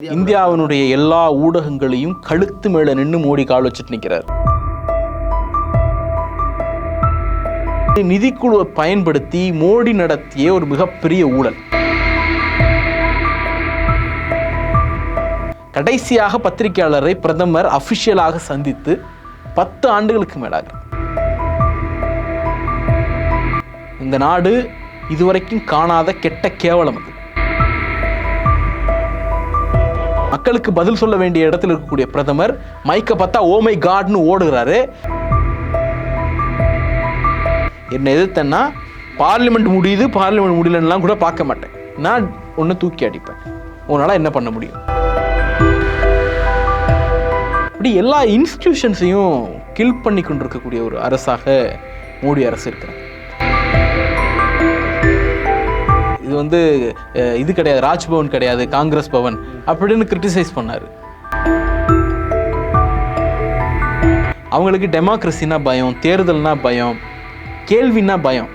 இந்தியாவினுடைய எல்லா ஊடகங்களையும் கழுத்து மேல நின்று மோடி கால் வச்சுட்டு நிற்கிறார். நிதிக்குழுவை பயன்படுத்தி மோடி நடத்திய ஒரு மிகப்பெரிய ஊழல். கடைசியாக பத்திரிகையாளரை பிரதமர் அபிஷியலாக சந்தித்து 10 ஆண்டுகளுக்கு மேலாக இந்த நாடு இதுவரைக்கும் காணாத கெட்ட கேவலம். அது மக்களுக்கு பதில் சொல்ல வேண்டிய இடத்துல இருக்கக்கூடிய பிரதமர் மைக்க பார்த்தா ஓ மை காட்னு ஓடுகிறாரு. என்ன எதிர்த்தன்னா பார்லிமெண்ட் முடியுது பார்லிமெண்ட் முடியலன்னா கூட பார்க்க மாட்டேன், நான் ஒன்று தூக்கி அடிப்பேன், உன்னால என்ன பண்ண முடியும். இப்படி எல்லா இன்ஸ்டிடியூஷன்ஸையும் கில் பண்ணி கொண்டிருக்கக்கூடிய ஒரு அரசாக மோடி அரசு இருக்கிறாங்க. இது இது கிடையாது, ராஜ்பவன் கிடையாது, காங்கிரஸ் பவன் அப்படின்னு கிரிட்டிசைஸ் பண்ணாரு. அவங்களுக்கு டெமோக்ரஸினா பயம், தேர்தல்னா பயம், கேள்வினா பயம்.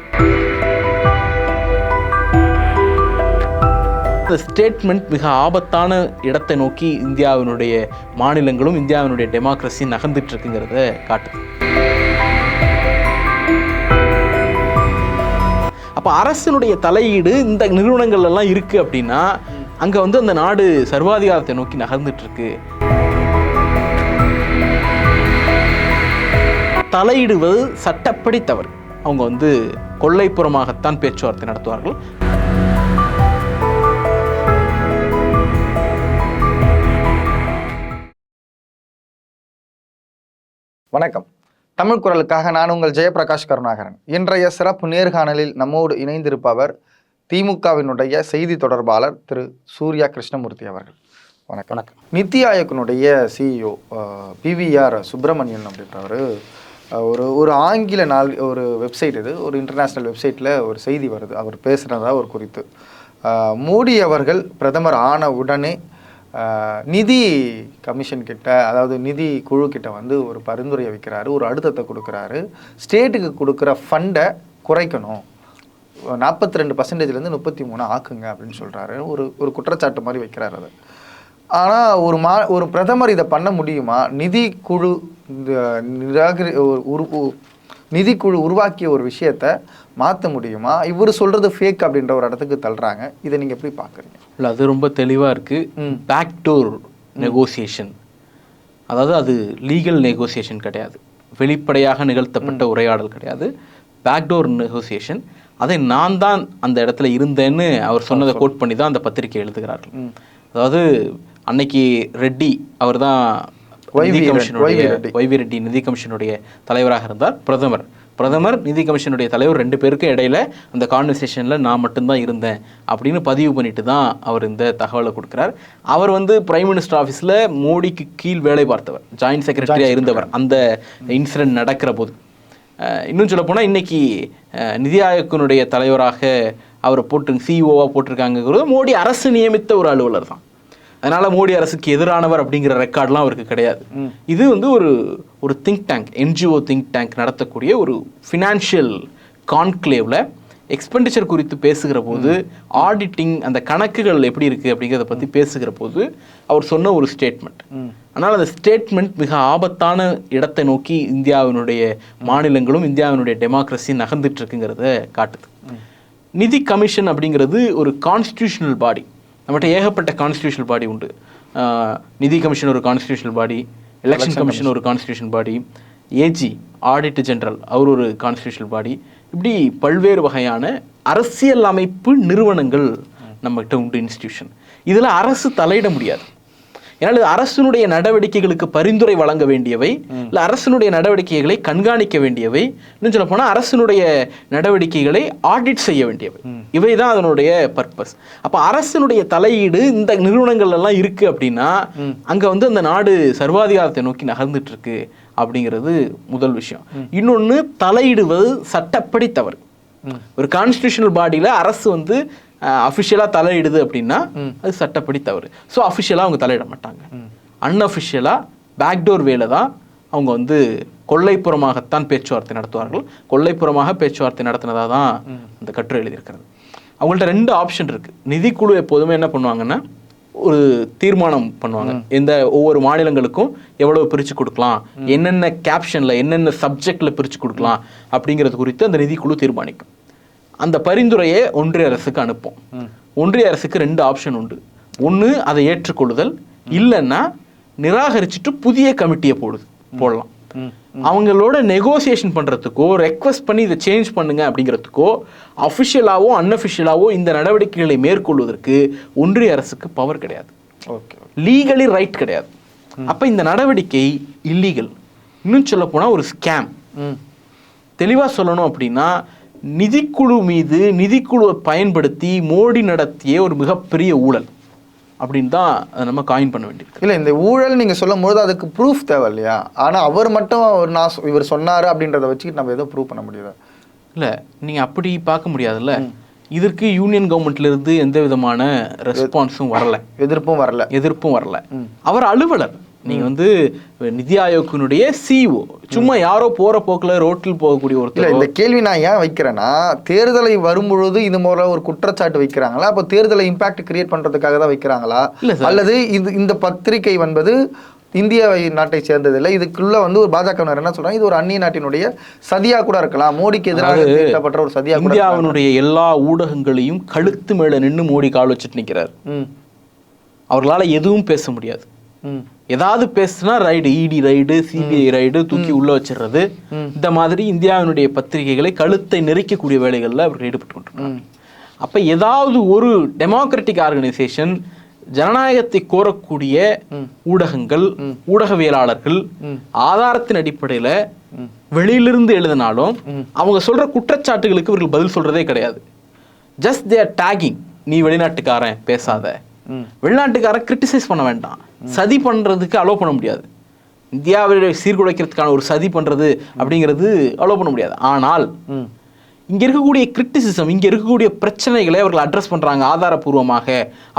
இந்த ஸ்டேட்மெண்ட் மிக ஆபத்தான இடத்தை நோக்கி இந்தியாவினுடைய மாநிலங்களும் இந்தியாவினுடைய டெமோக்ரஸி நகர்ந்துட்டு இருக்குங்கிறத காட்டுது. அப்போ அரசினுடைய தலையீடு இந்த நிறுவனங்கள் எல்லாம் இருக்கு அப்படின்னா அங்க அந்த நாடு சர்வாதிகாரத்தை நோக்கி நகர்ந்துட்டு இருக்கு. தலையிடுவது சட்டப்படி தவறு. அவங்க கொள்ளைப்புறமாகத்தான் பேச்சுவார்த்தை நடத்துவார்கள். வணக்கம். தமிழ் குரலுக்காக நான் உங்கள் ஜெயபிரகாஷ் கருணாகரன். இன்றைய சிறப்பு நேர்காணலில் நம்மோடு இணைந்திருப்பவர் திமுகவினுடைய செய்தி தொடர்பாளர் திரு சூர்யா கிருஷ்ணமூர்த்தி அவர்கள். வணக்கம். வணக்கம். நித்தி ஆயோக்கினுடைய சிஇஓ பிவிஆர் சுப்பிரமணியன் அப்படின்றவர் ஒரு ஆங்கில ஒரு வெப்சைட், இது ஒரு இன்டர்நேஷ்னல் வெப்சைட்டில் ஒரு செய்தி வருது. அவர் பேசுகிறதா ஒரு குறித்து, மோடி அவர்கள் பிரதமர் ஆன உடனே நிதி கமிஷன் கிட்ட, அதாவது நிதி குழு கிட்ட ஒரு பரிந்துரையை வைக்கிறாரு, ஒரு அழுத்தத்தை கொடுக்குறாரு. ஸ்டேட்டுக்கு கொடுக்குற ஃபண்டை குறைக்கணும், 42%லேருந்து 33 ஆக்குங்க அப்படின்னு சொல்கிறாரு. ஒரு குற்றச்சாட்டு மாதிரி வைக்கிறாரு அது. ஆனால் ஒரு பிரதமர் இதை பண்ண முடியுமா? நிதிக்குழு உருவாக்கிய ஒரு விஷயத்தை மாற்ற முடியுமா? இவர் சொல்கிறது ஃபேக் அப்படின்ற ஒரு இடத்துக்கு தள்ளுறாங்க. இதை நீங்கள் எப்படி பார்க்குறீங்க? இல்லை, அது ரொம்ப தெளிவாக இருக்குது. பேக்டோர் நெகோசியேஷன், அதாவது அது லீகல் நெகோசியேஷன் கிடையாது, வெளிப்படையாக நிகழ்த்தப்பட்ட உரையாடல் கிடையாது. Backdoor negotiation. அதை நான் தான் அந்த இடத்துல இருந்தேன்னு அவர் சொன்னதை கோட் பண்ணி தான் அந்த பத்திரிகை எழுதுகிறார்கள். அதாவது அன்னைக்கு ரெட்டி அவர் தான் நிதி கமிஷனுடைய தலைவராக இருந்தார். பிரதமர் நிதி கமிஷனுடைய தலைவர் 2 பேருக்கும் இடையில அந்த கான்வர்சேஷனில் நான் மட்டும்தான் இருந்தேன் அப்படின்னு பதிவு பண்ணிட்டு தான் அவர் இந்த தகவலை கொடுக்குறார். அவர் பிரைம் மினிஸ்டர் ஆஃபீஸில் மோடிக்கு கீழ் வேலை பார்த்தவர், ஜாயின்ட் செக்ரட்டரியாக இருந்தவர் அந்த இன்சிடென்ட் நடக்கிற போது. இன்னும் சொல்ல போனால் இன்னைக்கு நிதி ஆயோக்கினுடைய தலைவராக அவரை சிஇஓவாக போட்டிருக்காங்கிறது மோடி அரசு நியமித்த ஒரு அலுவலர் தான். அதனால மோடி அரசுக்கு எதிரானவர் அப்படிங்கிற ரெக்கார்ட்லாம் அவருக்கு கிடையாது. இது ஒரு think tank, NGO think tank நடத்தக்கூடிய ஒரு ஃபினான்ஷியல் கான்க்ளேவ்ல எக்ஸ்பெண்டிச்சர் குறித்து பேசுகிற போது, ஆடிட்டிங் அந்த கணக்குகள் எப்படி இருக்கு அப்படிங்கிறத பற்றி பேசுகிற போது அவர் சொன்ன ஒரு ஸ்டேட்மெண்ட். அதனால் அந்த ஸ்டேட்மெண்ட் மிக ஆபத்தான இடத்தை நோக்கி இந்தியாவினுடைய மாநிலங்களும் இந்தியாவினுடைய டெமோக்ரஸி நகர்ந்துட்டு இருக்குங்கிறத காட்டுது. நிதி கமிஷன் அப்படிங்கிறது ஒரு கான்ஸ்டிடியூஷனல் பாடி. நம்மகிட்ட ஏகப்பட்ட கான்ஸ்டிடியூஷனல் பாடி உண்டு. நிதி கமிஷன் ஒரு கான்ஸ்டிடியூஷனல் பாடி, எலெக்ஷன் கமிஷன் ஒரு constitutional body, AG auditor general அவர் ஒரு கான்ஸ்டிடியூஷனல் பாடி. இப்படி பல்வேறு வகையான அரசியல் அமைப்பு நிறுவனங்கள் நம்மகிட்ட உண்டு, இன்ஸ்டிடியூஷன். இதில் அரசு தலையிட முடியாது. ஏன்னா இது அரசினுடைய நடவடிக்கைகளுக்கு பரிந்துரை வழங்க வேண்டியவை, இல்லை அரசினுடைய நடவடிக்கைகளை கண்காணிக்க வேண்டியவை, இன்னும் சொல்ல போனால் அரசினுடைய நடவடிக்கைகளை ஆடிட் செய்ய வேண்டியவை. இவை தான் அதனுடைய பர்பஸ். அப்போ அரசினுடைய தலையீடு இந்த நிறுவனங்கள் எல்லாம் இருக்கு அப்படின்னா அங்கே அந்த நாடு சர்வாதிகாரத்தை நோக்கி நகர்ந்துட்டு இருக்கு அப்படிங்கிறது முதல் விஷயம். இன்னொன்று, தலையிடுவது சட்டப்படி தவறு. ஒரு கான்ஸ்டிடியூஷனல் பாடியில் அரசு அஃபிஷியலாக தலையிடுது அப்படின்னா அது சட்டப்படி தவறு. ஸோ அஃபிஷியலாக அவங்க தலையிட மாட்டாங்க. அன்அஃபிஷியலாக பேக்டோர் வேலை தான் அவங்க கொள்ளைப்புறமாகத்தான் பேச்சுவார்த்தை நடத்துவார்கள். கொள்ளைப்புறமாக பேச்சுவார்த்தை நடத்தினதாக தான் அந்த கட்டுரை எழுதியிருக்கிறது. அவங்கள்ட்ட 2 ஆப்ஷன் இருக்குது. நிதிக்குழு எப்போதுமே என்ன பண்ணுவாங்கன்னா, ஒரு தீர்மானம் பண்ணுவாங்க. ஒவ்வொரு மாநிலங்களுக்கும் எவ்வளவு பிரித்து கொடுக்கலாம், என்னென்ன கேப்ஷனில் என்னென்ன சப்ஜெக்டில் பிரித்து கொடுக்கலாம் அப்படிங்கிறது குறித்து அந்த நிதிக்குழு தீர்மானிக்கும். அந்த பரிந்துரையை ஒன்றிய அரசுக்கு அனுப்பும். ஒன்றிய அரசுக்கு 2 ஆப்ஷன் உண்டு. ஒன்று அதை ஏற்றுக்கொள்ளுதல், இல்லைன்னா நிராகரிச்சுட்டு புதிய கமிட்டியை போடலாம். அவங்களோட நெகோசியேஷன் பண்ணுறதுக்கோ ரெக்வஸ்ட் பண்ணி இதை சேஞ்ச் பண்ணுங்க அப்படிங்கிறதுக்கோ அஃபிஷியலாவோ அன்அஃபிஷியலாவோ இந்த நடவடிக்கைகளை மேற்கொள்வதற்கு ஒன்றிய அரசுக்கு பவர் கிடையாது. ஓகே, லீகலி ரைட் கிடையாது. அப்போ இந்த நடவடிக்கை இல்லீகல். இன்னும் சொல்ல போனால் ஒரு ஸ்கேம். தெளிவாக சொல்லணும் அப்படின்னா நிதிக்குழு மீது நிதிக்குழுவை பயன்படுத்தி மோடி நடத்திய ஒரு மிகப்பெரிய ஊழல் அப்படின்னு தான் அதை நம்ம காயின் பண்ண வேண்டியிருக்கு. இல்லை, இந்த ஊழல் நீங்கள் சொல்லும் போது அதுக்கு ப்ரூஃப் தேவை இல்லையா? ஆனால் அவர் மட்டும் இவர் சொன்னார் அப்படின்றத வச்சுக்கிட்டு நம்ம எதுவும் ப்ரூவ் பண்ண முடியாது. இல்லை, நீங்கள் அப்படி பார்க்க முடியாதுல்ல. இதற்கு யூனியன் கவர்மெண்ட்லேருந்து எந்த விதமான ரெஸ்பான்ஸும் வரல, எதிர்ப்பும் வரல. அவர் அலுவலர். நீங்கள் நிதி ஆயோக்கினுடைய சிஇஓ, சும்மா யாரோ போகிற போக்கில் ரோட்டில் போகக்கூடிய ஒருத்தர். இந்த கேள்வி நான் ஏன் வைக்கிறேன்னா, தேர்தலை வரும்பொழுது இது போல ஒரு குற்றச்சாட்டு வைக்கிறாங்களா? அப்போ தேர்தலை இம்பாக்ட் கிரியேட் பண்ணுறதுக்காக தான் வைக்கிறாங்களா? அல்லது இந்த பத்திரிகை இந்திய நாட்டை சேர்ந்ததில்லை, இதுக்குள்ள ஒரு பாஜகவினர் என்ன சொல்றாங்க, இது ஒரு அந்நிய நாட்டினுடைய சதியா கூட இருக்கலாம், மோடிக்கு எதிராக திட்டப்பட்ட ஒரு சதியா. இந்தியாவினுடைய எல்லா ஊடகங்களையும் கழுத்து மேல நின்று மோடி கால் வச்சுட்டு நிற்கிறார். அவர்களால் எதுவும் பேச முடியாது. ஏதாவது பேசுனா ரைடு, இடி ரைடு, சிபிஐ ரைடு, தூக்கி உள்ள வச்சிடுறது, இந்த மாதிரி இந்தியாவினுடைய பத்திரிகைகளை கழுத்தை நெரிக்கக்கூடிய வேலைகளில் அவர்கள் ஈடுபட்டு கொண்டிருக்காங்க. அப்ப ஏதாவது ஒரு டெமோக்ராட்டிக் ஆர்கனைசேஷன், ஜனநாயகத்தை கோரக்கூடிய ஊடகங்கள், ஊடகவியலாளர்கள் ஆதாரத்தின் அடிப்படையில வெளியிலிருந்து எழுதினாலும் அவங்க சொல்ற குற்றச்சாட்டுகளுக்கு இவர்கள் பதில் சொல்றதே கிடையாது. ஜஸ்ட் தே ஆர் டேகிங், நீ வெளிநாட்டுக்காரன் பேசாத, வெளிநாட்டுக்காரன் கிரிட்டிசைஸ் பண்ண வேண்டாம், சதி பண்றதுக்கு அலோவ் பண்ண முடியாது. இந்தியாவை சீர்குலைக்கிறதுக்கான ஒரு சதி பண்றது அப்படிங்கிறது அலோவ் பண்ண முடியாது. ஆனால் இங்க இருக்கக்கூடிய கிரிட்டிசிசம், இங்க இருக்கக்கூடிய பிரச்சனைகளை அவர்கள் அட்ரஸ் பண்றாங்க ஆதாரபூர்வமாக,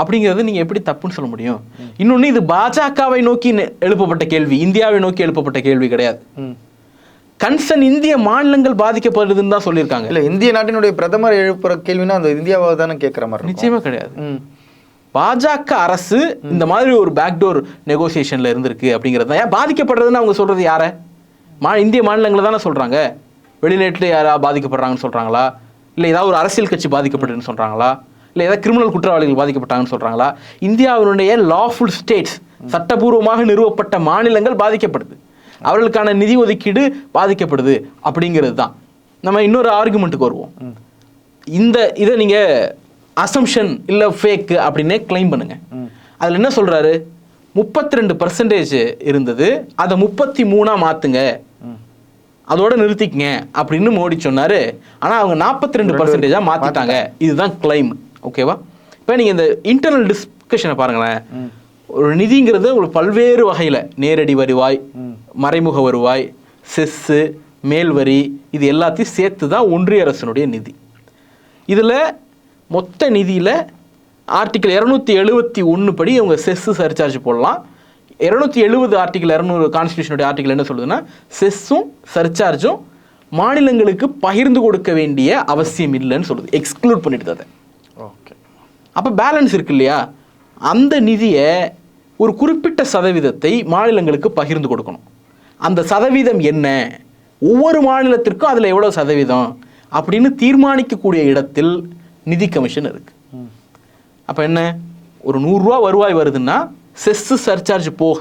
அப்படிங்கிறது நீங்க எப்படி தப்புன்னு சொல்ல முடியும்? இன்னொன்னு, இது பாஜகவை நோக்கி எழுப்பப்பட்ட கேள்வி, இந்தியாவை நோக்கி எழுப்பப்பட்ட கேள்வி கிடையாது. கன்சர்ன் இந்திய மாநிலங்கள் பாதிக்கப்படுதுன்னு தான் சொல்லியிருக்காங்க. இல்ல, இந்திய நாட்டினுடைய பிரதமர் எழுப்புற கேள்வினா அந்த இந்தியாவை தானே கேட்கிற மாதிரி. நிச்சயமா கிடையாது. பாஜக அரசு இந்த மாதிரி ஒரு பேக்டோர் நெகோசியேஷன்ல இருந்திருக்கு அப்படிங்கிறது தான். ஏன் பாதிக்கப்படுறதுன்னு அவங்க சொல்றது யார? இந்திய மாநிலங்களை தானே சொல்றாங்க. வெளிநாட்டில் யாராவது பாதிக்கப்படுறாங்கன்னு சொல்றாங்களா? இல்லை ஏதாவது ஒரு அரசியல் கட்சி பாதிக்கப்படுதுன்னு சொல்றாங்களா? இல்லை ஏதாவது கிரிமினல் குற்றவாளிகள் பாதிக்கப்பட்டாங்கன்னு சொல்றாங்களா? இந்தியாவினுடைய லாஃபுல் ஸ்டேட்ஸ், சட்டபூர்வமாக நிறுவப்பட்ட மாநிலங்கள் பாதிக்கப்படுது, அவர்களுக்கான நிதி ஒதுக்கீடு பாதிக்கப்படுது அப்படிங்கிறது தான். நம்ம இன்னொரு ஆர்குமெண்ட்டுக்கு வருவோம். இதை நீங்க அசம்ஷன் இல்லை ஃபேக் அப்படின்னே கிளைம் பண்ணுங்க. அதில் என்ன சொல்றாரு, 32% இருந்தது, அதை 33 மாத்துங்க, அதோட நிறுத்திக்கங்க அப்படின்னு மோடி சொன்னாரு. ஆனால் அவங்க 42% மாத்திட்டாங்க. இதுதான் கிளைம். ஓகேவா? இப்போ நீங்கள் இந்த இன்டர்னல் டிஸ்கஷனை பாருங்களேன். ஒரு நிதிங்கிறது உங்களுக்கு பல்வேறு வகையில், நேரடி வருவாய், மறைமுக வருவாய், செஸ்ஸு, மேல் வரி, இது எல்லாத்தையும் சேர்த்து தான் ஒன்றிய அரசினுடைய நிதி. இதில் மொத்த நிதியில் ஆர்டிகிள் 271 படி அவங்க செஸ்ஸு சர்சார்ஜ் போடலாம். 270 ஆர்டிகிள் 200 கான்ஸ்டியூஷனுடைய ஆர்டிகிள் என்ன சொல்லுதுன்னா, செஸ்ஸும் சர்சார்ஜும் மாநிலங்களுக்கு பகிர்ந்து கொடுக்க வேண்டிய அவசியம் இல்லைன்னு சொல்லுது, எக்ஸ்க்ளூட் பண்ணிட்டு அதை. ஓகே, அப்போ பேலன்ஸ் இருக்கு இல்லையா? அந்த நிதியை ஒரு குறிப்பிட்ட சதவீதத்தை மாநிலங்களுக்கு பகிர்ந்து கொடுக்கணும். அந்த சதவீதம் என்ன, ஒவ்வொரு மாநிலத்திற்கும் அதில் எவ்வளோ சதவீதம் அப்படின்னு தீர்மானிக்கக்கூடிய இடத்தில் நிதி கமிஷன் இருக்கு. அப்போ என்ன, ஒரு 100 ரூபா வருவாய் வருதுன்னா செஸ்ஸு சர்சார்ஜ் போக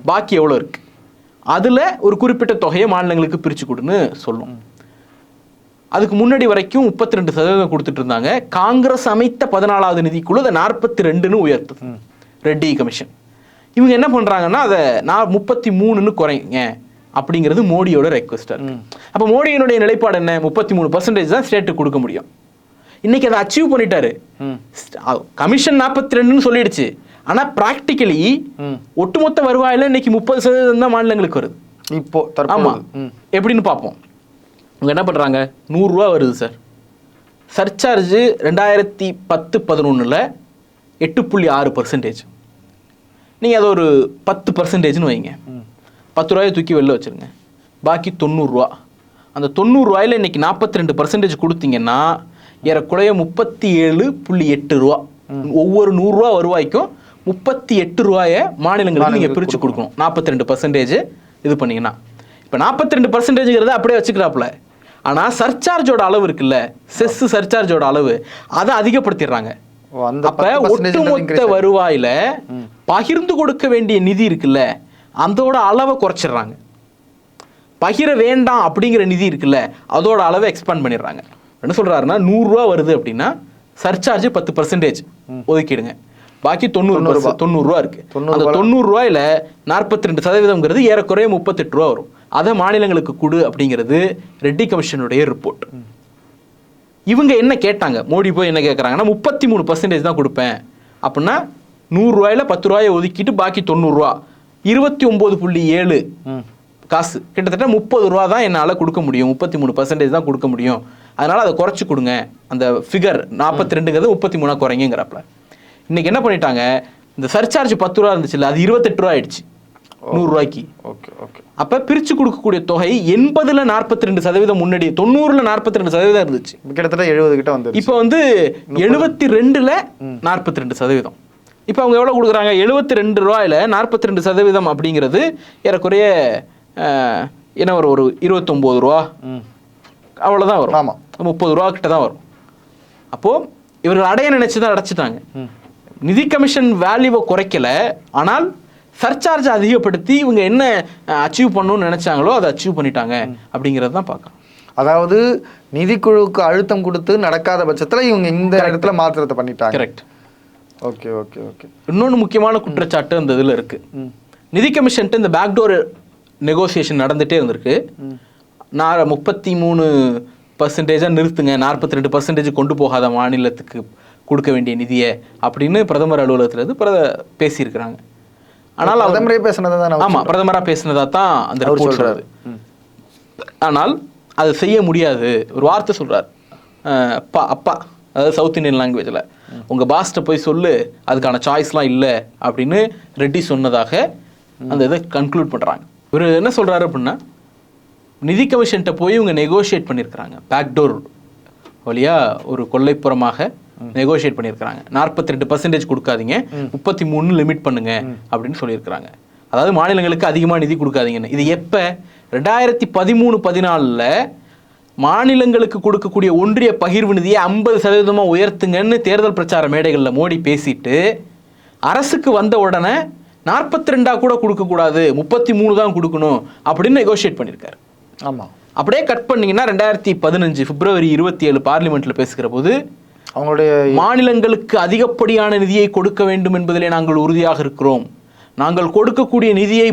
பாக்கி எவ்வளோ இருக்கு, அதில் ஒரு குறிப்பிட்ட தொகையை மாநிலங்களுக்கு பிரித்து கொடுன்னு சொல்லும். அதுக்கு முன்னாடி வரைக்கும் 32% கொடுத்துட்டு இருந்தாங்க. காங்கிரஸ் அமைத்த 14வது நிதிக்குழு அதை 42ன்னு உயர்த்துது, ரெட்டி கமிஷன். இவங்க என்ன பண்ணுறாங்கன்னா அதை 33ன்னு குறைங்க அப்படிங்கிறது மோடியோட ரெக்வஸ்டாக இருக்கு. அப்போ மோடியினுடைய நிலைப்பாடு என்ன, 33% தான் ஸ்டேட்டுக்கு கொடுக்க முடியும். இன்னைக்கு அதை அச்சீவ் பண்ணிட்டாரு. கமிஷன் 42ன்னு சொல்லிடுச்சு. ஆனா பிராக்டிகலி ஒட்டுமொத்த வருவாயில இன்னைக்கு 30% தான் மாநிலங்களுக்கு வருது இப்போ. ஆமா, எப்படின்னு பார்ப்போம். அவங்க என்ன பண்றாங்க, 100 ரூபா வருது சார், சர்சார்ஜ் 2010-11 8.6%. நீங்க அதை ஒரு 10%ன்னு வைங்க, 10 ரூபாயை தூக்கி வெளில வச்சிருங்க, பாக்கி 90 ரூபா. அந்த 90 ரூபாயில இன்னைக்கு 42% கொடுத்தீங்கன்னா ஏறக்குறைய 37.8 ரூபா. ஒவ்வொரு 100 ரூபா வருவாய்க்கும் 38 ரூபாயை மாநிலங்களுக்கு நீங்கள் பிரித்து கொடுக்கணும். 42% இது பண்ணீங்கன்னா. இப்போ 42%ங்கிறத அப்படியே வச்சுக்கிறாப்புல. ஆனால் சர்சார்ஜோட அளவு இருக்குல்ல, செஸ் சர்சார்ஜோட அளவு அதை அதிகப்படுத்திடுறாங்க. அப்போ ஒட்டுமொத்த வருவாயில் பகிர்ந்து கொடுக்க வேண்டிய நிதி இருக்குல்ல, அதோட அளவை குறைச்சிடுறாங்க. பகிர வேண்டாம் அப்படிங்கிற நிதி இருக்குல்ல, அதோட அளவை எக்ஸ்பேண்ட் பண்ணிடுறாங்க. என்ன சொல்கிறாருன்னா, 100 ரூபா வருது அப்படின்னா சர்சார்ஜ் 10% ஒதுக்கிடுங்க, பாக்கி 90 ரூபா இருக்கு. அந்த 90 ரூபாயில 42% ஏறக்குறைய 38 ரூபா வரும். அதை மாநிலங்களுக்கு கொடு அப்படிங்கிறது ரெட்டி கமிஷனுடைய ரிப்போர்ட். இவங்க என்ன கேட்டாங்க, மோடி போய் என்ன கேட்குறாங்கன்னா 33% தான் கொடுப்பேன் அப்படின்னா 100 ரூபாயில 10 ரூபாயை ஒதுக்கிட்டு பாக்கி 90 ரூபா 29.7 காசு, கிட்டத்தட்ட 30 ரூபா தான் என்னால் கொடுக்க முடியும், 33% தான் கொடுக்க முடியும், அதனால் அதை குறைச்சி கொடுங்க. அந்த ஃபிகர் 42ங்கிறது 33 குறைங்கிறாப்புல. இன்னைக்கு என்ன பண்ணிட்டாங்க, இந்த சர்சார்ஜ் 10 ரூபா இருந்துச்சுல்ல, அது 28 ரூபா ஆயிடுச்சு 100 ரூபாய்க்கு. அப்போ பிரித்து கொடுக்கக்கூடிய தொகை 80ல் 42% முன்னாடி 90ல் 42% இருந்துச்சு, கிட்டத்தட்ட 70 கிட்ட வந்து இப்போ வந்து 72ல் 42%. இப்போ அவங்க எவ்வளோ கொடுக்குறாங்க, 72 ரூபாயில் 42% அப்படிங்கிறது ஏறக்குறைய என்ன வரும், ஒரு 29 ரூபா அவ்வளோதான் வரும். ஆமாம், 30 ரூபா கிட்ட தான் வரும். அப்போது இவர்கள் அடைய நினைச்சு தான் அடைச்சிட்டாங்க. நிதி கமிஷன் வேல்யூவை குறைக்கல, ஆனால் சர்சார்ஜ் அதிகப்படுத்தி இவங்க என்ன அச்சீவ் பண்ணணும்னு நினைச்சாங்களோ அதை அச்சீவ் பண்ணிட்டாங்க அப்படிங்கிறது தான் பார்க்கலாம். அதாவது நிதிக்குழுவுக்கு அழுத்தம் கொடுத்து நடக்காத பட்சத்தில் இவங்க இந்த இடத்துல மாற்றத்தை பண்ணிட்டாங்க. கரெக்ட். Okay okay okay. இன்னொன்று முக்கியமான குற்றச்சாட்டு அந்த இதில் இருக்கு, நிதி கமிஷன்ட்டு இந்த பேக்டோர் நெகோசியேஷன் நடந்துகிட்டே இருந்திருக்கு. 33% நிறுத்துங்க, 42% கொண்டு போகாத மாநிலத்துக்கு கொடுக்க வேண்டிய நிதியை அப்படின்னு பிரதமர் அலுவலகத்திலிருந்து பேசியிருக்கிறாங்க. ஆனால் பிரதமரே பேசினதா தான். ஆமாம், பிரதமராக பேசினதா தான் அந்த ரிப்போர்ட் சொல்றாரு. ஆனால் அது செய்ய முடியாது. ஒரு வார்த்தை சொல்றாரு, அப்பா, அதாவது சவுத் இந்தியன் லாங்குவேஜில், உங்கள் பாஸ்ட்டை போய் சொல்லு, அதுக்கான சாய்ஸ்லாம் இல்லை அப்படின்னு ரெட்டி சொன்னதாக அந்த இதை கன்க்ளூட் பண்ணுறாங்க. இவர் என்ன சொல்கிறாரு அப்படின்னா, நிதி கமிஷன்கிட்ட போய் இவங்க நெகோஷியேட் பண்ணியிருக்கிறாங்க, பேக்டோர் வழியாக ஒரு கொள்ளைப்புறமாக நெகோஷியேட் பண்ணியிருக்கிறாங்க. 42% கொடுக்காதீங்க, 33 லிமிட் பண்ணுங்க அப்படின்னு சொல்லியிருக்கிறாங்க. அதாவது மாநிலங்களுக்கு அதிகமாக நிதி கொடுக்காதீங்கன்னு. இது எப்போ, 2013-14 மாநிலங்களுக்கு கொடுக்கக்கூடிய ஒன்றிய பகிர்வு நிதியை 50% உயர்த்துங்கன்னு தேர்தல் பிரச்சார மேடைகளில் மோடி பேசிட்டு, அரசுக்கு வந்த உடனே 42 கூட கொடுக்கக்கூடாது, 33 தான் கொடுக்கணும் அப்படின்னு நெகோஷியேட் பண்ணியிருக்காரு. ஆமாம். அப்படியே கட் பண்ணிங்கன்னா 2015 பிப்ரவரி 27 பார்லிமெண்ட்டில் பேசுகிற போது, அவங்களுடைய மாநிலங்களுக்கு அதிகப்படியான நிதியை கொடுக்க வேண்டும் என்பதிலே நாங்கள் உறுதியாக இருக்கிறோம், நாங்கள் கொடுக்கக்கூடிய நிதியை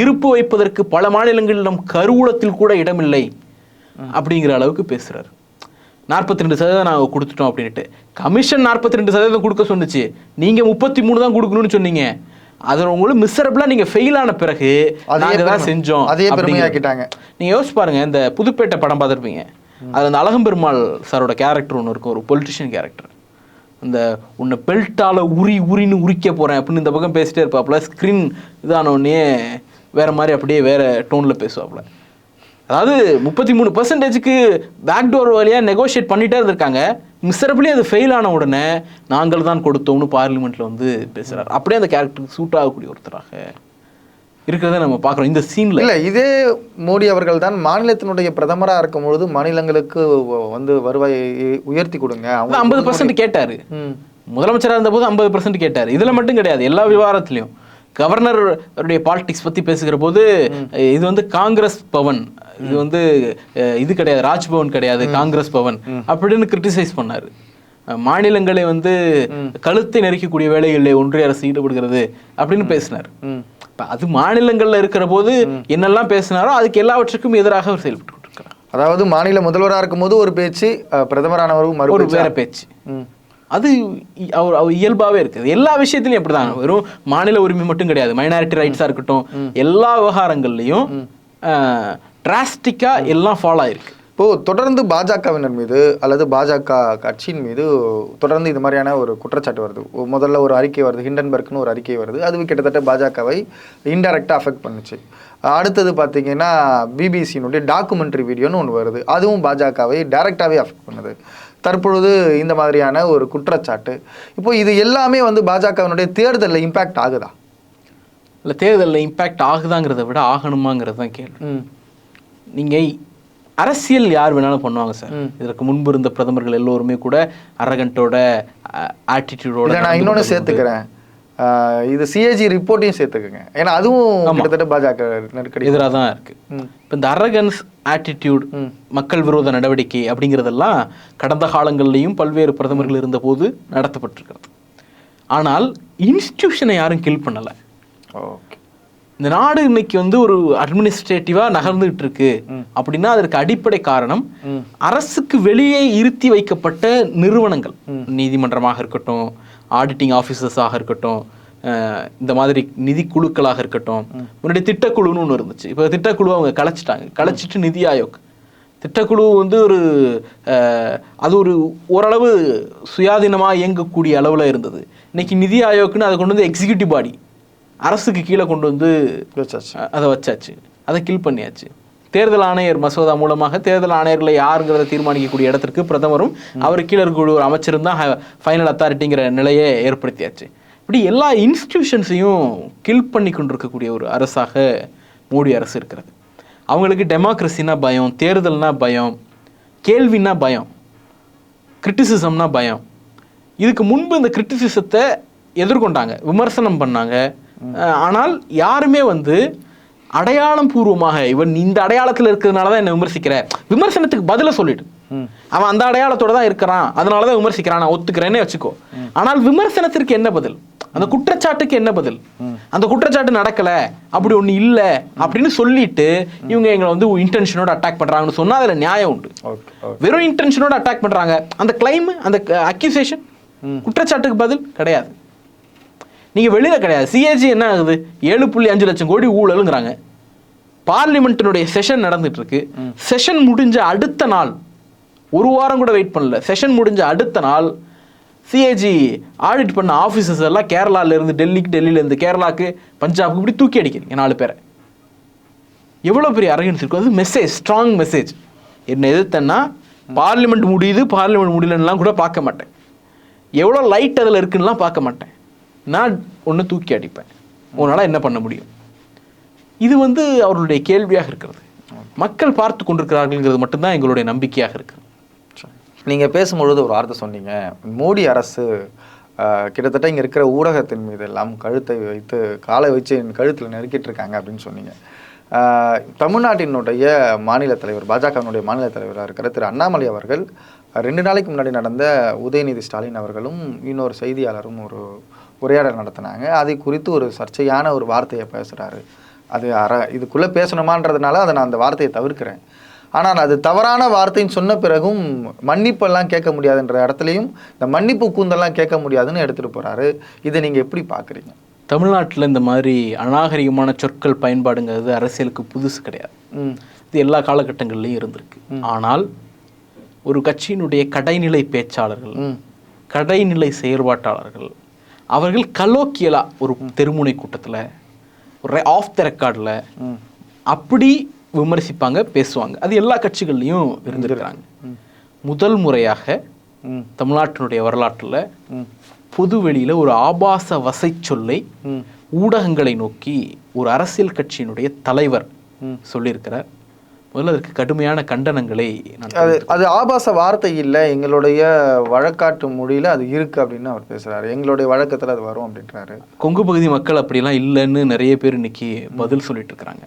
இருப்பு வைப்பதற்கு பல மாநிலங்களிடம் கருவூலத்தில் கூட இடமில்லை அப்படிங்கிற அளவுக்கு பேசுகிறார். 42% நாங்கள் கொடுத்துட்டோம் அப்படின்ட்டு. கமிஷன் 42% கொடுக்க சொன்னிச்சு, நீங்கள் 33 தான் கொடுக்கணும்னு சொன்னீங்க. அதில் உங்களுக்கு மிஸ்ஸரபிளாக நீங்கள் ஃபெயில் ஆன பிறகு நாங்கள் தான் செஞ்சோம் அப்படிங்கிட்டாங்க. நீங்கள் யோசிச்சு பாருங்கள், இந்த புதுப்பேட்டை படம் பார்த்துருப்பீங்க, அதில் அந்த அழகம்பெருமாள் சாரோட கேரக்டர் ஒன்று இருக்கும், ஒரு பொலிட்டிஷியன் கேரக்டர். அந்த உன்னை பெல்ட்டால் உரின்னு உரிக்க போகிறேன் அப்படின்னு இந்த பக்கம் பேசிட்டே இருப்பாப்புல, ஸ்க்ரீன் இதானோடனே வேறு மாதிரி அப்படியே வேறு டோனில் பேசுவாப்புல. அதாவது 33%க்கு பேக்டோர் வழியாக நெகோஷியேட் பண்ணிகிட்டே இருந்திருக்காங்க, மிஸ்ஸரபிளி அது ஃபெயில் ஆன உடனே நாங்கள் தான் கொடுத்தோம்னு பார்லிமெண்ட்டில் வந்து பேசுகிறார். அப்படியே அந்த கேரக்டருக்கு சூட் ஆகக்கூடிய ஒருத்தராக இருக்கிறத நம்ம பார்க்குறோம் இந்த சீனில். இல்லை, இதே மோடி அவர்கள் தான் மாநிலத்தினுடைய பிரதமராக இருக்கும் பொழுது மாநிலங்களுக்கு வந்து வருவாயை உயர்த்தி கொடுங்க, அவங்க 50% கேட்டார். முதலமைச்சராக இருந்தபோது 50% கேட்டார். இதில் மட்டும் கிடையாது, எல்லா விவகாரத்துலையும். கவர்னருடைய பாலிடிக்ஸ் பற்றி பேசுகிற போது, இது வந்து காங்கிரஸ் பவன், இது வந்து இது கிடையாது, ராஜ்பவன் கிடையாது, காங்கிரஸ் பவன் அப்படின்னு கிரிட்டிசைஸ் பண்ணார். மாநிலங்களை வந்து கழுத்தை நெருக்கக்கூடிய வேலைகளில் ஒன்றிய அரசு ஈடுபடுகிறது அப்படின்னு பேசினார். அது மாநிலங்களில் இருக்கிற போது என்னெல்லாம் பேசினாரோ அதுக்கு எல்லாவற்றுக்கும் எதிராக அவர் செயல்பட்டு கொண்டிருக்கிறார். அதாவது மாநில முதல்வராக இருக்கும்போது ஒரு பேச்சு, பிரதமரானவரும் ஒரு வேற பேச்சு. அது அவர் இயல்பாகவே இருக்குது. எல்லா விஷயத்துலையும் எப்படி தான், வெறும் மாநில உரிமை மட்டும் கிடையாது, மைனாரிட்டி ரைட்ஸாக இருக்கட்டும், எல்லா விவகாரங்கள்லையும் டிராஸ்டிக்காக எல்லாம் ஃபாலோ ஆயிருக்கு. இப்போது தொடர்ந்து பாஜகவினர் மீது அல்லது பாஜக கட்சியின் மீது தொடர்ந்து இது மாதிரியான ஒரு குற்றச்சாட்டு வருது. முதல்ல ஒரு அறிக்கை வருது, ஹிண்டன்பர்க்னு ஒரு அறிக்கை வருது, அது கிட்டத்தட்ட பாஜகவை இன்டெரக்டாக அஃபெக்ட் பண்ணுச்சு. அடுத்தது பார்த்தீங்கன்னா பிபிசியினுடைய டாக்குமெண்ட்ரி வீடியோன்னு ஒன்று வருது, அதுவும் பாஜகவை டைரெக்டாகவே அஃபெக்ட் பண்ணுது. தற்பொழுது இந்த மாதிரியான ஒரு குற்றச்சாட்டு. இப்போ இது எல்லாமே வந்து பாஜகவினுடைய தேர்தலில் இம்பாக்ட் ஆகுதா? இல்லை, தேர்தலில் இம்பேக்ட் ஆகுதாங்கிறத விட ஆகணுமாங்கிறது தான் கேள்வி. நீங்கள் அரசியல் யார் வேணாலும் பண்ணுவாங்க சார். இதற்கு முன்பு இருந்த பிரதமர்கள் எல்லோருமே கூட அரகண்டோட ஆட்டிடியூடோட. நான் இன்னொன்று சேர்த்துக்கிறேன், இது சிஏஜி ரிப்போர்ட்டையும் சேர்த்துக்குங்க. ஏன்னா அதுவும் கிட்டத்தட்ட பாஜக நெருக்கடி எதிராக தான் இருக்கு. இப்போ இந்த அரகன்ஸ் ஆட்டிடியூட், மக்கள் விரோத நடவடிக்கை அப்படிங்கிறதெல்லாம் கடந்த காலங்கள்லையும் பல்வேறு பிரதமர்கள் இருந்த போது நடத்தப்பட்டிருக்கிறது. ஆனால் இன்ஸ்டிடியூஷனை யாரும் கில் பண்ணலை. ஓகே, இந்த நாடு இன்னைக்கு வந்து ஒரு அட்மினிஸ்ட்ரேட்டிவா நகர்ந்துகிட்டு இருக்கு அப்படின்னா அதற்கு அடிப்படை காரணம் அரசுக்கு வெளியே இருத்தி வைக்கப்பட்ட நிறுவனங்கள், நீதிமன்றமாக இருக்கட்டும், ஆடிட்டிங் ஆஃபீஸர்ஸாக இருக்கட்டும், இந்த மாதிரி நிதி குழுக்களாக இருக்கட்டும். முன்னாடி திட்டக்குழுன்னு ஒன்று இருந்துச்சு. இப்போ திட்டக்குழு அவங்க கலைச்சிட்டு நிதி ஆயோக். திட்டக்குழு வந்து அது ஒரு ஓரளவு சுயாதீனமாக இயங்கக்கூடிய அளவில் இருந்தது. இன்னைக்கு நிதி ஆயோக்குன்னு அதை கொண்டு வந்து எக்ஸிக்யூட்டிவ் பாடி, அரசுக்கு கீழே கொண்டு வந்து அதை வச்சாச்சு, அதை கில் பண்ணியாச்சு. தேர்தல் ஆணையர் மசோதா மூலமாக தேர்தல் ஆணையர்களை யாருங்கிறத தீர்மானிக்கக்கூடிய இடத்திற்கு பிரதமரும் அவர் கீழே இருக்கக்கூடிய ஒரு அமைச்சரும் தான் ஃபைனல் அத்தாரிட்டிங்கிற நிலையை ஏற்படுத்தியாச்சு. இப்படி எல்லா இன்ஸ்டிடியூஷன்ஸையும் கில் பண்ணி கொண்டிருக்கக்கூடிய ஒரு அரசாக மோடி அரசு இருக்கிறது. அவங்களுக்கு டெமோக்ரஸினா பயம், தேர்தல்னா பயம், கேள்வின்னா பயம், கிரிட்டிசிசம்னா பயம். இதுக்கு முன்பு இந்த கிரிட்டிசிசத்தை எதிர்கொண்டாங்க, விமர்சனம் பண்ணாங்க. ஆனால் யாருமே வந்து அடையாளம் பூர்வமாக இவன் இந்த அடையாளத்தில் இருக்கிறதுனால தான் என்ன விமர்சிக்கிற, விமர்சனத்துக்கு பதில சொல்லிட்டு அவன் அந்த அடையாளத்தோட தான் இருக்கிறான் அதனால தான் விமர்சிக்கிறான், நான் ஒத்துக்கிறேன்னே வச்சுக்கோ. ஆனால் விமர்சனத்திற்கு என்ன பதில், அந்த குற்றச்சாட்டுக்கு என்ன பதில்? அந்த குற்றச்சாட்டு நடக்கல, அப்படி ஒண்ணு இல்லை அப்படின்னு சொல்லிட்டு இவங்க எங்களை வந்து இன்டென்ஷனோட அட்டாக் பண்றாங்கன்னு சொன்னா அதுல நியாயம் உண்டு. வெறும் இன்டென்ஷனோட அட்டாக் பண்றாங்க, அந்த கிளைம், அந்த அக்யூசேஷன், குற்றச்சாட்டுக்கு பதில் கிடையாது. நீங்க வெளியில கிடையாது. சிஏஜி என்ன ஆகுது, 7.5 லட்சம் கோடி ஊழலுங்கிறாங்க. பார்லிமெண்ட்டினுடைய செஷன் நடந்துட்டு இருக்கு. செஷன் முடிஞ்ச அடுத்த நாள், ஒரு வாரம் கூட வெயிட் பண்ணல, செஷன் முடிஞ்ச அடுத்த நாள் சிஏஜி ஆடிட் பண்ண ஆஃபீஸர்ஸ் எல்லாம் கேரளால இருந்து டெல்லிக்கு, டெல்லியில இருந்து கேரளாக்கு, பஞ்சாபுக்கு இப்படி தூக்கி அடிக்கிறீங்க 4 பேரை. எவ்வளோ பெரிய அரகன்ஸ் இருக்கும். அது மெசேஜ், ஸ்ட்ராங் மெசேஜ். என்ன எதிர்த்தேன்னா பார்லிமெண்ட் முடியுது, பார்லிமெண்ட் முடியலன்னெலாம் கூட பார்க்க மாட்டேன், எவ்வளோ லைட் அதில் இருக்குன்னுலாம் பார்க்க மாட்டேன். நான் ஒன்று தூக்கி அடிப்பேன், உன்னால் என்ன பண்ண முடியும்? இது வந்து அவர்களுடைய கேள்வியாக இருக்கிறது. மக்கள் பார்த்து கொண்டிருக்கிறார்கள்ங்கிறது மட்டும்தான் எங்களுடைய நம்பிக்கையாக இருக்குது. நீங்கள் பேசும்பொழுது ஒரு வார்த்தை சொன்னீங்க, மோடி அரசு கிட்டத்தட்ட இங்கே இருக்கிற ஊடகத்தின் மீது எல்லாம் கழுத்தை வைத்து, காலை வச்சு என் கழுத்தில் நெருக்கிட்டு இருக்காங்க அப்படின்னு சொன்னீங்க. தமிழ்நாட்டினுடைய மாநில தலைவர், பாஜகவினுடைய மாநில தலைவராக இருக்கிற திரு அண்ணாமலை அவர்கள் 2 நாளைக்கு முன்னாடி நடந்த உதயநிதி ஸ்டாலின் அவர்களும் இன்னொரு செய்தியாளரும் ஒரு உரையாடல் நடத்தினாங்க. அதை குறித்து ஒரு சர்ச்சையான ஒரு வார்த்தையை பேசுகிறாரு. அது இதுக்குள்ளே பேசணுமான்றதுனால அதை நான் அந்த வார்த்தையை தவிர்க்கிறேன். ஆனால் அது தவறான வார்த்தைன்னு சொன்ன பிறகும் மன்னிப்பெல்லாம் கேட்க முடியாதுன்ற இடத்துலையும் இந்த மன்னிப்பு கூந்தெல்லாம் கேட்க முடியாதுன்னு எடுத்துகிட்டு போகிறாரு. இதை நீங்கள் எப்படி பார்க்குறீங்க? தமிழ்நாட்டில் இந்த மாதிரி அநாகரிகமான சொற்கள் பயன்பாடுங்கிறது அரசியலுக்கு புதுசு கிடையாது. இது எல்லா காலகட்டங்கள்லையும் இருந்திருக்கு. ஆனால் ஒரு கட்சியினுடைய கடைநிலை பேச்சாளர்கள், கடைநிலை செயற்பாட்டாளர்கள், அவர்கள் கலோக்கியலா ஒரு தெருமுனை கூட்டத்தில், ஒரு ஆஃப் த ரெக்கார்டில் அப்படி விமர்சிப்பாங்க, பேசுவாங்க. அது எல்லா கட்சிகள்லையும் இருந்திருக்கிறாங்க. முதல் முறையாக தமிழ்நாட்டினுடைய வரலாற்றில் பொது வெளியில ஒரு ஆபாச வசை சொல்லை ஊடகங்களை நோக்கி ஒரு அரசியல் கட்சியினுடைய தலைவர் சொல்லியிருக்கிறார். முதல்ல அதற்கு கடுமையான கண்டனங்களை அது ஆபாச வார்த்தை இல்லை, எங்களுடைய வழக்காட்டு மொழியில் அது இருக்குது அப்படின்னு அவர் பேசுகிறாரு. எங்களுடைய வழக்கத்தில் அது வரும் அப்படின்றாரு. கொங்கு பகுதி மக்கள் அப்படிலாம் இல்லைன்னு நிறைய பேர் இன்னைக்கு பதில் சொல்லிட்டு இருக்கிறாங்க.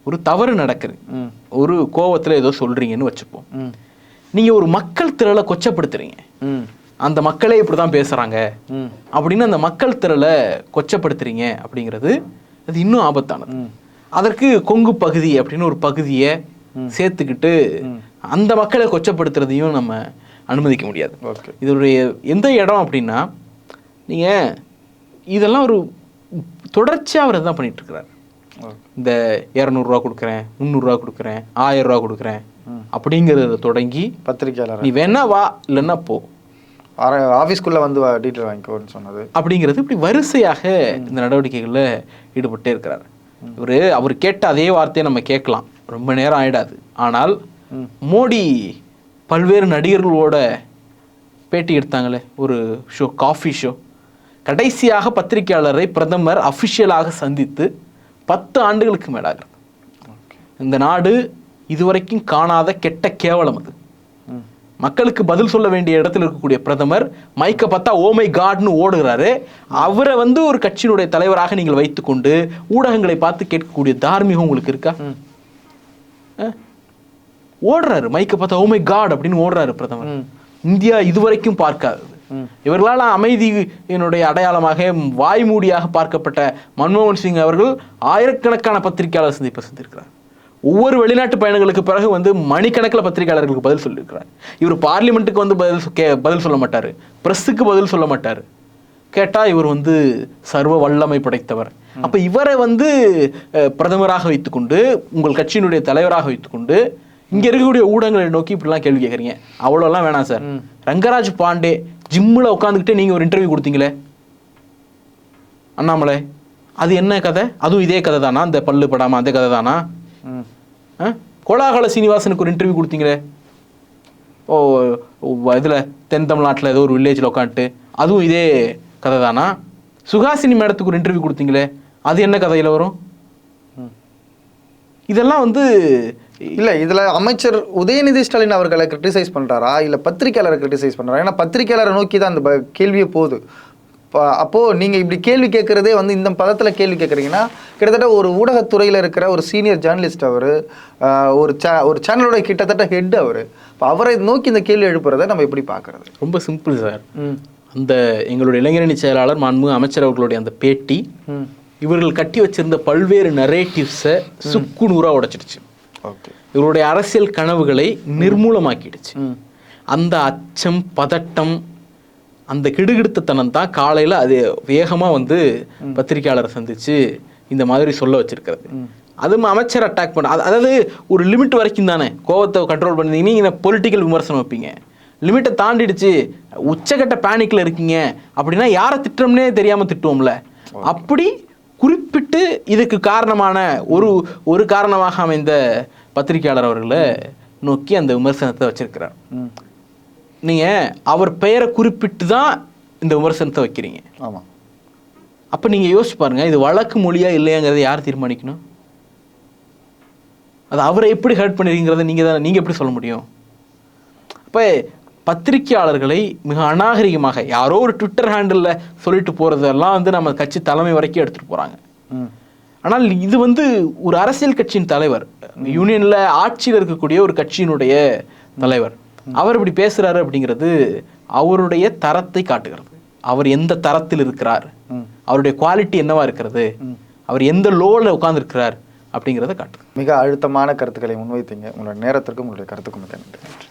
ஒரு தவறு நடக்குது, ஒரு கோவத்தில் ஏதோ சொல்கிறீங்கன்னு வச்சுப்போம். நீங்கள் ஒரு மக்கள் திரளை கொச்சப்படுத்துறீங்க, அந்த மக்களே இப்படி தான் பேசுகிறாங்க அப்படின்னு அந்த மக்கள் திரளை கொச்சப்படுத்துறீங்க அப்படிங்கிறது அது இன்னும் ஆபத்தானது. அதற்கு கொங்கு பகுதி அப்படின்னு ஒரு பகுதியை சேர்த்துக்கிட்டு அந்த மக்களை கொச்சப்படுத்துறதையும் நம்ம அனுமதிக்க முடியாது. இதனுடைய எந்த இடம் அப்படின்னா, நீங்கள் இதெல்லாம் ஒரு தொடர்ச்சியாக அவர் தான் பண்ணிட்டு இருக்கிறார். இந்த 200 ரூபா கொடுக்குறேன், 300 ரூபா கொடுக்குறேன், 1000 ரூபா கொடுக்குறேன் அப்படிங்கிறத தொடங்கி பத்திரிக்கையாளர் நீ வேணா வா இல்லைன்னா போ, ஆஃபீஸ்க்குள்ளே வந்து டீட்டெயில் வாங்கிக்கோன்னு சொன்னது அப்படிங்கிறது, இப்படி வரிசையாக இந்த நடவடிக்கைகளில் ஈடுபட்டே இருக்கிறார். அவர் கேட்ட அதே வார்த்தையை நம்ம கேட்கலாம், ரொம்ப நேரம் ஆயிடாது. ஆனால் மோடி பல்வேறு நடிகர்களோட பேட்டி எடுத்தாங்களே ஒரு ஷோ, காஃபி ஷோ. கடைசியாக பத்திரிகையாளரை பிரதமர் அஃபிஷியலாக சந்தித்து 10 ஆண்டுகளுக்கு மேலாக இந்த நாடு இதுவரைக்கும் காணாத கெட்ட கேவலம் அது. மக்களுக்கு பதில் சொல்ல வேண்டிய இடத்துல இருக்கக்கூடிய பிரதமர் மைக்கை பார்த்தா ஓமை காட்னு ஓடுகிறாரு. அவரை வந்து ஒரு கட்சியினுடைய தலைவராக நீங்கள் வைத்துக்கொண்டு ஊடகங்களை பார்த்து கேட்கக்கூடிய தார்மீகம் உங்களுக்கு இருக்கா? ஓடுறாரு, மைக்கை பார்த்தா ஓமை காட் அப்படின்னு ஓடுறாரு பிரதமர். இந்தியா இதுவரைக்கும் பார்க்காதது. இவர்களால் அமைதியினுடைய அடையாளமாக வாய்மூடியாக பார்க்கப்பட்ட மன்மோகன் சிங் அவர்கள் ஆயிரக்கணக்கான பத்திரிகையாளர் சந்திப்பை சந்திருக்கிறார். ஒவ்வொரு வெளிநாட்டு பயணங்களுக்கு பிறகு வந்து மணிக்கணக்கில் பத்திரிகையாளர்களுக்கு பதில் சொல்லியிருக்கிறார். இவர் பார்லிமெண்ட்டுக்கு வந்து பதில் சொல்ல மாட்டார், ப்ரெஸ்ஸுக்கு பதில் சொல்ல மாட்டார். கேட்டால் இவர் வந்து சர்வ வல்லமை படைத்தவர். அப்போ இவரை வந்து பிரதமராக வைத்துக்கொண்டு உங்கள் கட்சியினுடைய தலைவராக வைத்துக்கொண்டு இங்கே இருக்கக்கூடிய ஊடகங்களை நோக்கி இப்படிலாம் கேள்வி கேட்குறீங்க. அவ்வளோலாம் வேணாம் சார். ரங்கராஜ் பாண்டே ஜிம்மில் உட்காந்துக்கிட்டே நீங்கள் ஒரு இன்டர்வியூ கொடுத்தீங்களே அண்ணாமலை, அது என்ன கதை? அதுவும் இதே கதை தானா? அந்த பல்லு படாமல் அந்த கதை தானா? கோலாகல சீனிவாசனுக்கு ஒரு இன்டர்வியூ கொடுத்தீங்களே இதில் தென் தமிழ்நாட்டில் ஏதோ ஒரு வில்லேஜில் உட்காந்துட்டு, அதுவும் இதே கதை தானா? சுஹாசினி மேடத்துக்கு ஒரு இன்டர்வியூ கொடுத்தீங்களே, அது என்ன கதையில் வரும்? இதெல்லாம் வந்து இல்லை, இதில் அமைச்சர் உதயநிதி ஸ்டாலின் அவர்களை கிரிட்டிசைஸ் பண்ணுறாரா இல்லை பத்திரிகையாளரை கிரிட்டிசைஸ் பண்ணுறாரா? ஏன்னா பத்திரிகையாளரை நோக்கி தான் அந்த கேள்வியே போகுது. அப்போது நீங்கள் இப்படி கேள்வி கேட்குறதே வந்து இந்த பதத்தில் கேள்வி கேட்குறீங்கன்னா, கிட்டத்தட்ட ஒரு ஊடகத்துறையில் இருக்கிற ஒரு சீனியர் ஜேர்னலிஸ்ட் அவர், ஒரு சேனலோட கிட்டத்தட்ட ஹெட் அவர். இப்போ அவரை நோக்கி இந்த கேள்வி எழுப்புறதை நம்ம எப்படி பார்க்குறது? ரொம்ப சிம்பிள் சார். அந்த எங்களுடைய இளைஞரணி செயலாளர் மாண்புமிகு அமைச்சர் அவர்களுடைய அந்த பேட்டி இவர்கள் கட்டி வச்சிருந்த பல்வேறு நரேட்டிவ்ஸை சுக்குநூறாக உடைச்சிடுச்சு. இவருடைய அரசியல் கனவுகளை நிர்மூலமாக்கிடுச்சு. அந்த அச்சம், பதட்டம், அந்த கிடுகிடுத்தனம் தான் காலையில் அது வேகமாக வந்து பத்திரிகையாளரை சந்தித்து இந்த மாதிரி சொல்ல வச்சிருக்கிறது. அதுவும் அமைச்சர் அட்டாக் பண்ண, அதாவது ஒரு லிமிட் வரைக்கும் தானே கோவத்தை கண்ட்ரோல் பண்ணிங்கன்னா நீங்கள் பொலிட்டிக்கல் விமர்சனம் வைப்பீங்க. லிமிட்டை தாண்டிடுச்சு, உச்சக்கட்ட பேனிக்கில் இருக்கீங்க அப்படின்னா யாரை திட்டம்னே தெரியாமல் திட்டுவோம்ல. அப்படி குறிப்பிட்டு இதுக்கு காரணமான ஒரு காரணமாக அமைந்த பத்திரிகையாளர் அவர்களை நோக்கி அந்த விமர்சனத்தை வச்சிருக்கிறார். நீங்கள் அவர் பெயரை குறிப்பிட்டு தான் இந்த விமர்சனத்தை வைக்கிறீங்க. ஆமாம். அப்போ நீங்கள் யோசிச்சு பாருங்கள், இது வழக்கு மொழியா இல்லையாங்கிறத யார் தீர்மானிக்கணும்? அது அவரை எப்படி ஹர்ட் பண்ணிருக்கிறத நீங்கள் எப்படி சொல்ல முடியும்? அப்போ பத்திரிகையாளர்களை மிக அநாகரிகமாக யாரோ ஒரு ட்விட்டர் ஹேண்டில் சொல்லிட்டு போகிறதெல்லாம் வந்து நம்ம கட்சி தலைமை வரைக்கும் எடுத்துகிட்டு போகிறாங்க. ஆனால் இது வந்து ஒரு அரசியல் கட்சியின் தலைவர், யூனியனில் ஆட்சியில் இருக்கக்கூடிய ஒரு கட்சியினுடைய தலைவர், அவர் இப்படி பேசுகிறாரு அப்படிங்கிறது அவருடைய தரத்தை காட்டுகிறது. அவர் எந்த தரத்தில் இருக்கிறார், அவருடைய குவாலிட்டி என்னவா இருக்கிறது, அவர் எந்த லோவில் உட்கார்ந்துருக்கிறார் அப்படிங்கிறத காட்டுது. மிக அழுத்தமான கருத்துக்களை முன்வைத்தீங்க. உங்களோட நேரத்திற்கும் உங்களுடைய கருத்துக்கும் மிக நன்றி.